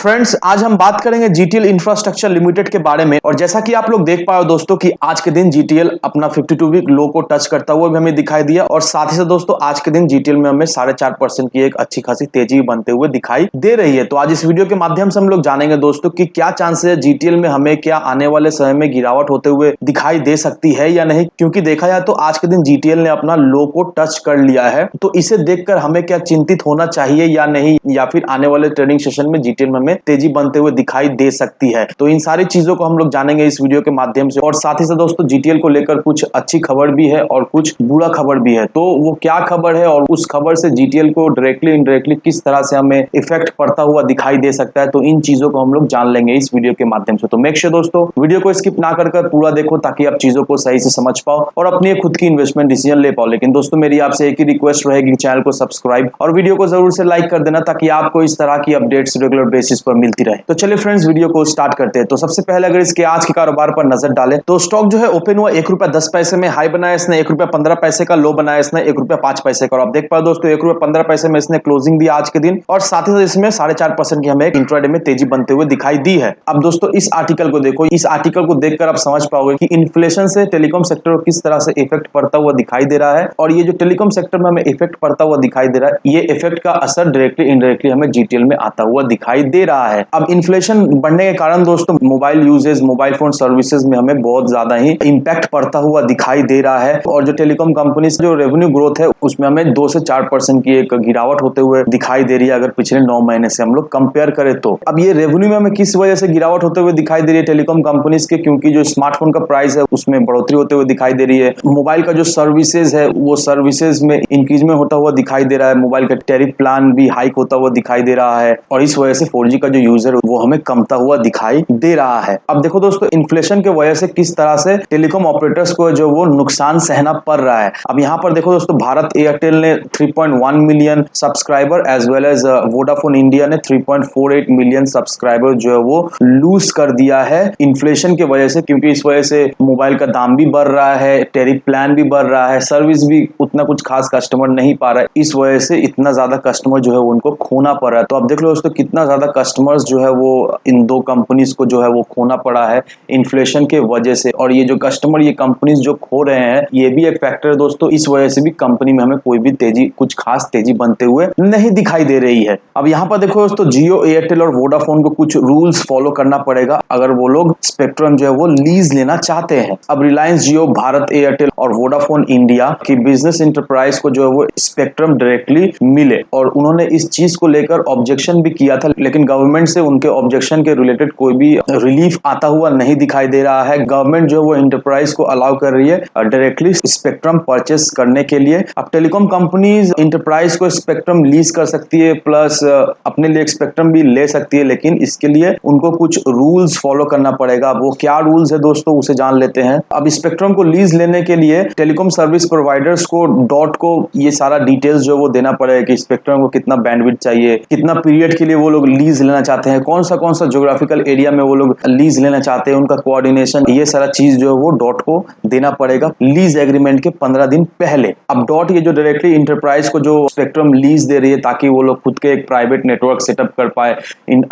Friends, आज हम बात करेंगे जीटीएल इंफ्रास्ट्रक्चर लिमिटेड के बारे में। और जैसा कि आप लोग देख पाए हो दोस्तों कि आज के दिन जीटीएल अपना 52 वीक लो को टच करता हुआ भी हमें दिखाई दिया। और साथ ही साथ दोस्तों आज के दिन जीटीएल में हमें 4.5% की एक अच्छी खासी तेजी बनते हुए दिखाई दे रही है। तो आज इस वीडियो के माध्यम से हम लोग जानेंगे दोस्तों कि क्या चांसेस है जीटीएल में हमें क्या आने वाले समय में गिरावट होते हुए दिखाई दे सकती है या नहीं। क्योंकि देखा जाए तो आज के दिन जीटीएल ने अपना लो को टच कर लिया है, तो इसे देखकर हमें क्या चिंतित होना चाहिए या नहीं, या फिर आने वाले ट्रेडिंग सेशन में जीटीएल में हमें तेजी बनते हुए दिखाई दे सकती है। तो इन सारी चीजों को हम लोग जानेंगे इस वीडियो के माध्यम से। और साथ ही साथ दोस्तों जीटीएल को लेकर कुछ अच्छी खबर भी है और कुछ बुरा खबर भी है। तो वो क्या खबर है और उस खबर से जीटीएल को डायरेक्टली इनडायरेक्टली किस तरह से हमें इफेक्ट पड़ता हुआ दिखाई दे सकता है, तो इन चीजों को हम लोग जान लेंगे इस वीडियो के माध्यम से। तो मेक श्योर दोस्तों वीडियो को स्किप ना कर पूरा देखो, ताकि आप चीजों को सही से समझ पाओ और अपनी खुद की इन्वेस्टमेंट डिसीजन ले पाओ। लेकिन दोस्तों मेरी आपसे एक ही रिक्वेस्ट रहेगी, चैनल को सब्सक्राइब और वीडियो को जरूर से लाइक कर देना, ताकि आपको इस तरह की अपडेट्स रेगुलर बेसिस पर मिलती रहे। तो चलिए फ्रेंड्स वीडियो को स्टार्ट करते हैं। तो सबसे पहले अगर इसके आज के कारोबार पर नजर डालें तो स्टॉक जो है ओपन हुआ ₹1.10 में, हाई बनाया इसने ₹1.15 का, लो बनाया इसने ₹1.05 का। और आप देख पाओ दोस्तों ₹1.15 में इसने क्लोजिंग दी आज के दिन। और साथ ही साथ इसमें 4.5% की हमें इंट्राडे में तेजी बनते हुए दिखाई दी है। अब दोस्तों इस आर्टिकल को देखो, इस आर्टिकल को देखकर आप समझ पाओगे कि इन्फ्लेशन से टेलीकॉम सेक्टर को किस तरह से इफेक्ट पड़ता हुआ दिखाई दे रहा है। और ये जो टेलीकॉम सेक्टर में हमें इफेक्ट पड़ता हुआ दिखाई दे रहा है, ये इफेक्ट का असर डायरेक्टली इनडायरेक्टली हमें जीटीएल में आता हुआ दिखाई दे रहा है। अब इन्फ्लेशन बढ़ने के कारण दोस्तों mobile usages, mobile phone services में हमें बहुत ज्यादा ही इंपैक्ट पड़ता हुआ दिखाई दे रहा है। और जो टेलीकॉम कंपनी जो रेवेन्यू ग्रोथ है उसमें हमें 2 से 4% की एक गिरावट होते हुए दिखाई दे रही है, अगर पिछले 9 महीने से हम लोग कंपेयर करें तो। अब ये रेवेन्यू में हमें किस वजह से गिरावट होते हुए दिखाई दे रही है टेलीकॉम कंपनीज के, क्योंकि जो स्मार्टफोन का प्राइस है उसमें बढ़ोतरी होते हुए दिखाई दे रही है। मोबाइल का जो सर्विसेज है वो सर्विसेज में इंक्रीज में होता हुआ दिखाई दे रहा है। मोबाइल का टैरिफ प्लान भी हाइक होता हुआ दिखाई दे रहा है। और इस वजह से 4G का जो यूजर वो हमें कमता हुआ दिखाई दे रहा है। अब देखो दोस्तों इन्फ्लेशन के वजह से किस तरह से टेलीकॉम ऑपरेटर्स को जो वो नुकसान सहना पड़ रहा है। अब यहाँ पर देखो दोस्तों भारत एयरटेल ने 3.1 million subscriber as well as Vodafone India ने 3.48 मिलियन सब्सक्राइबर जो है वो लूज कर दिया है इन्फ्लेशन के वजह से। क्योंकि इस वजह से मोबाइल का दाम भी बढ़ रहा है, टैरिफ प्लान भी बढ़ रहा है, सर्विस भी उतना कुछ खास कस्टमर नहीं पा रहा है। इस वजह से इतना ज्यादा कस्टमर जो है उनको खोना पड़ रहा है। तो अब देख लो दोस्तों कितना ज्यादा कस्टमर्स जो है वो इन दो कंपनीज को जो है वो खोना पड़ा है इन्फ्लेशन के वजह से। और ये जो कस्टमर ये कंपनीज जो खो रहे हैं ये भी एक फैक्टर है दोस्तों। इस वजह से भी कंपनी में हमें कोई भी तेजी, कुछ खास तेजी बनते हुए नहीं दिखाई दे रही है। अब यहाँ पर देखो दोस्तों जियो, एयरटेल और वोडाफोन को कुछ रूल्स फॉलो करना पड़ेगा अगर वो लोग स्पेक्ट्रम जो है वो लीज लेना चाहते हैं। अब रिलायंस जियो, भारत एयरटेल और वोडाफोन इंडिया की बिजनेस इंटरप्राइज को जो है वो स्पेक्ट्रम डायरेक्टली मिले, और उन्होंने इस चीज को लेकर ऑब्जेक्शन भी किया था, लेकिन गवर्नमेंट से उनके ऑब्जेक्शन के रिलेटेड कोई भी रिलीफ आता हुआ नहीं दिखाई दे रहा है। गवर्नमेंट जो है वो इंटरप्राइज को अलाउ कर रही है डायरेक्टली स्पेक्ट्रम परचेस करने के लिए। अब टेलीकॉम कंपनीज इंटरप्राइज को स्पेक्ट्रम लीज कर सकती है, प्लस अपने लिए स्पेक्ट्रम भी ले सकती है, लेकिन इसके लिए उनको कुछ रूल्स फॉलो करना पड़ेगा। वो क्या रूल्स है दोस्तों उसे जान लेते हैं। अब स्पेक्ट्रम को लीज लेने के लिए telecom service providers co dot को ये सारा डिटेल्स जो वो देना पड़ेगा कि स्पेक्ट्रम को कितना बैंडविड्थ चाहिए, कितना पीरियड के लिए वो लोग लीज लेना चाहते हैं, कौन सा ज्योग्राफिकल एरिया में वो लोग लीज लेना चाहते हैं, उनका कोऑर्डिनेशन, ये सारा चीज जो है वो डॉट को देना पड़ेगा लीज एग्रीमेंट के 15 दिन पहले। अब डॉट ये जो डायरेक्टली इंटरप्राइज को जो स्पेक्ट्रम लीज दे रही है ताकि वो लोग खुद के एक प्राइवेट नेटवर्क सेटअप कर पाए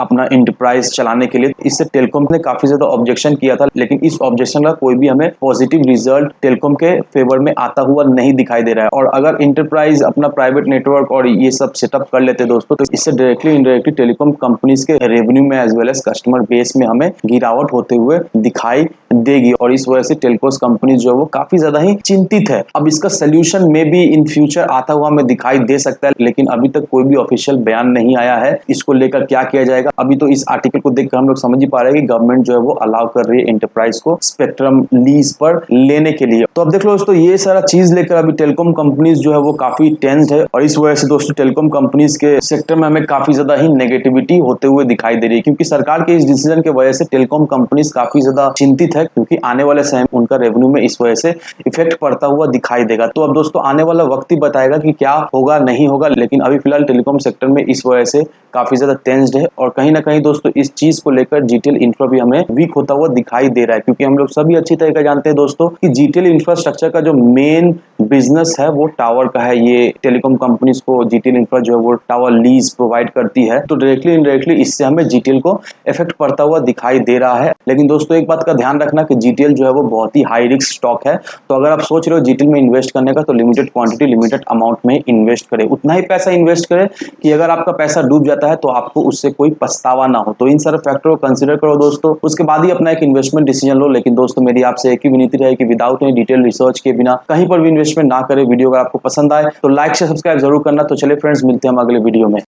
अपना इंटरप्राइज चलाने के लिए, इससे टेलीकॉम ने काफी ज्यादा ऑब्जेक्शन किया था। लेकिन इस ऑब्जेक्शन का कोई भी हमें पॉजिटिव रिजल्ट टेलीकॉम के फेवर में आता हुआ नहीं दिखाई दे रहा है। और अगर इंटरप्राइज अपना प्राइवेट नेटवर्क और ये सब सेटअप कर लेते दोस्तों, तो इससे डायरेक्टली इनडायरेक्टली टेलीकॉम कंपनीज के रेवेन्यू में as well as customer base में हमें गिरावट होते हुए दिखाई देगी। और इस वजह से टेलीकॉम कंपनी जो है वो काफी ज्यादा ही चिंतित है। अब इसका सोल्यूशन में भी इन फ्यूचर आता हुआ हमें दिखाई दे सकता है, लेकिन अभी तक कोई भी ऑफिशियल बयान नहीं आया है इसको लेकर क्या किया जाएगा। अभी तो इस आर्टिकल को देखकर हम लोग समझ ही पा रहे हैं कि गवर्नमेंट जो है वो अलाउ कर रही है इंटरप्राइज को स्पेक्ट्रम लीज पर लेने के लिए। तो अब देख लो दोस्तों ये सारा चीज लेकर अभी टेलीकॉम कंपनीज जो है वो काफी टेंस्ड है। और इस वजह से दोस्तों टेलीकॉम कंपनीज के सेक्टर में हमें काफी ज्यादा ही नेगेटिविटी होते हुए दिखाई दे रही है, क्योंकि सरकार के इस डिसीजन के वजह से टेलीकॉम कंपनीज काफी ज्यादा चिंतित है, क्योंकि आने वाले समय उनका रेवेन्यू में इस वजह से इफेक्ट पड़ता हुआ दिखाई देगा। तो अब दोस्तों आने वाला वक्त ही बताएगा कि क्या होगा नहीं होगा, लेकिन अभी फिलहाल टेलीकॉम सेक्टर में इस वजह से काफी ज्यादा टेंस्ड है। और कहीं ना कहीं दोस्तों इस चीज को लेकर जीटीएल इंफ्रा भी हमें वीक होता हुआ दिखाई दे रहा है, क्योंकि हम लोग सभी अच्छी तरीके जानते हैं दोस्तों कि जीटीएल इंफ्रास्ट्रक्चर का जो मेन बिजनेस है वो टावर का है। ये टेलीकॉम कंपनीज को जीटीएल इंफ्रा जो है वो टावर लीज प्रोवाइड करती है। तो डायरेक्टली डायरेक्टली इससे हमें जीटीएल को इफेक्ट पड़ता हुआ दिखाई दे रहा है। लेकिन दोस्तों एक बात का ध्यान रखना कि जीटीएल जो है वो बहुत ही हाई रिस्क स्टॉक है, तो अगर आप सोच रहे हो जीटीएल में इन्वेस्ट करने का तो लिमिटेड क्वांटिटी लिमिटेड अमाउंट में इन्वेस्ट करें, उतना ही पैसा इन्वेस्ट करें कि अगर आपका पैसा डूब जाता है तो आपको उससे कोई पछतावा ना हो। तो इन सारे फैक्टर को कंसीडर करो दोस्तों, उसके बाद ही अपना एक इन्वेस्टमेंट डिसीजन लो। लेकिन दोस्तों मेरी आपसे एक ही विनती रहे कि विदाउट एनी डिटेल रिसर्च के बिना कहीं पर भी इन्वेस्टमेंट ना करें। वीडियो अगर आपको पसंद आए तो लाइक से सब्सक्राइब जरूर करना। तो चलिए फ्रेंड्स, मिलते हैं हम अगले वीडियो में।